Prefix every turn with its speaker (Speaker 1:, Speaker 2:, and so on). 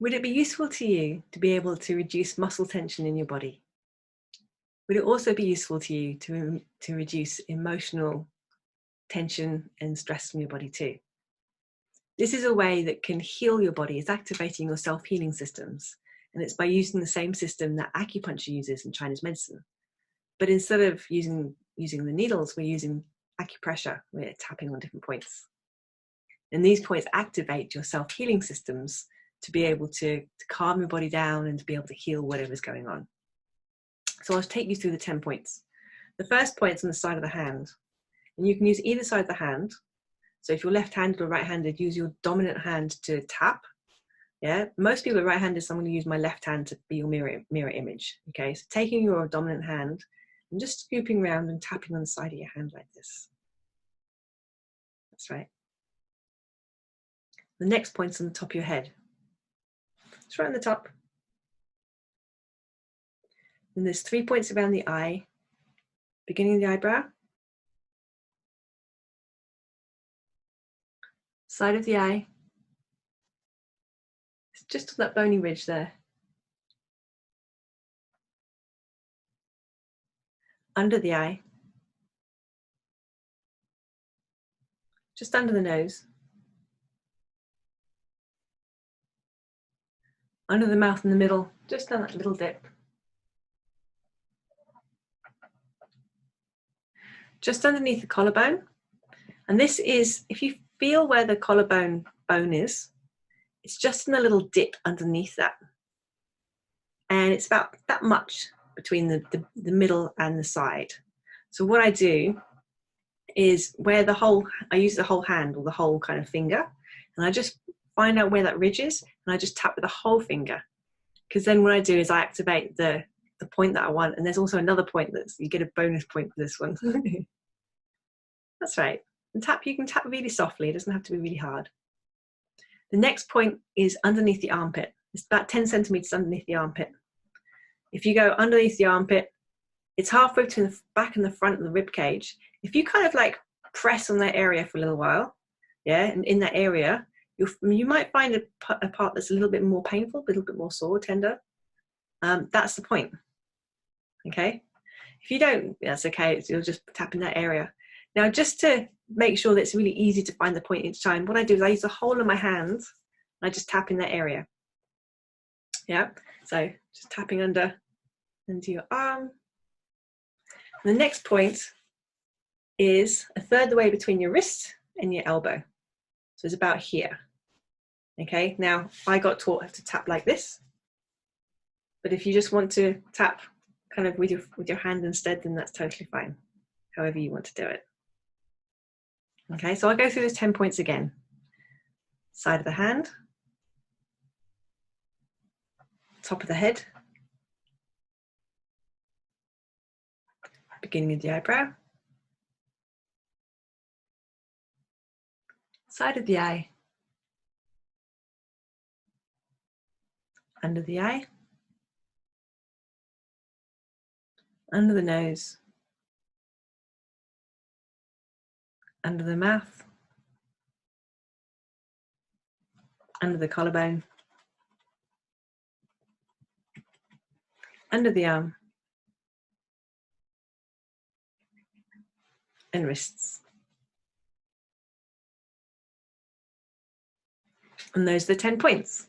Speaker 1: Would it be useful to you to be able to reduce muscle tension in your body? Would it also be useful to you to reduce emotional tension and stress from your body too? This is a way that can heal your body. It's activating your self-healing systems. And it's by using the same system that acupuncture uses in Chinese medicine. But instead of using the needles, we're using acupressure. We're tapping on different points. And these points activate your self-healing systems to be able to calm your body down and to be able to heal whatever's going on. So I'll take you through the 10 points. The first point's on the side of the hand. And you can use either side of the hand. So if you're left-handed or right-handed, use your dominant hand to tap. Yeah, most people are right-handed, so I'm going to use my left hand to be your mirror image. Okay, so taking your dominant hand and just scooping around and tapping on the side of your hand like this. That's right. The next point's on the top of your head. It's right on the top. And there's 3 points around the eye, beginning of the eyebrow, side of the eye, it's just on that bony ridge there. Under the eye, just under the nose, under the mouth in the middle, just on that little dip. Just underneath the collarbone. And this is, if you feel where the collarbone bone is, it's just in a little dip underneath that. And it's about that much between the middle and the side. So what I do is where I use the whole hand or the whole kind of finger, and I just find out where that ridge is, and I just tap with the whole finger. Because then what I do is I activate the point that I want, and there's also another point you get a bonus point for this one. That's right. And you can tap really softly, it doesn't have to be really hard. The next point is underneath the armpit. It's about 10 centimeters underneath the armpit. If you go underneath the armpit, it's halfway between the back and the front of the rib cage. If you kind of like press on that area for a little while, yeah, and in that area, you might find a part that's a little bit more painful, a little bit more sore, tender. That's the point, okay? If you don't, that's okay, you'll just tap in that area. Now, just to make sure that it's really easy to find the point each time, what I do is I use the whole of my hands, and I just tap in that area. Yeah, so just tapping into your arm. And the next point is a third the way between your wrist and your elbow. So it's about here. Okay, now I got taught to tap like this, but if you just want to tap kind of with your hand instead, then that's totally fine, however you want to do it. Okay, so I'll go through those 10 points again. Side of the hand, top of the head, beginning of the eyebrow, side of the eye, under the eye, under the nose, under the mouth, under the collarbone, under the arm, and wrists. And those are the 10 points.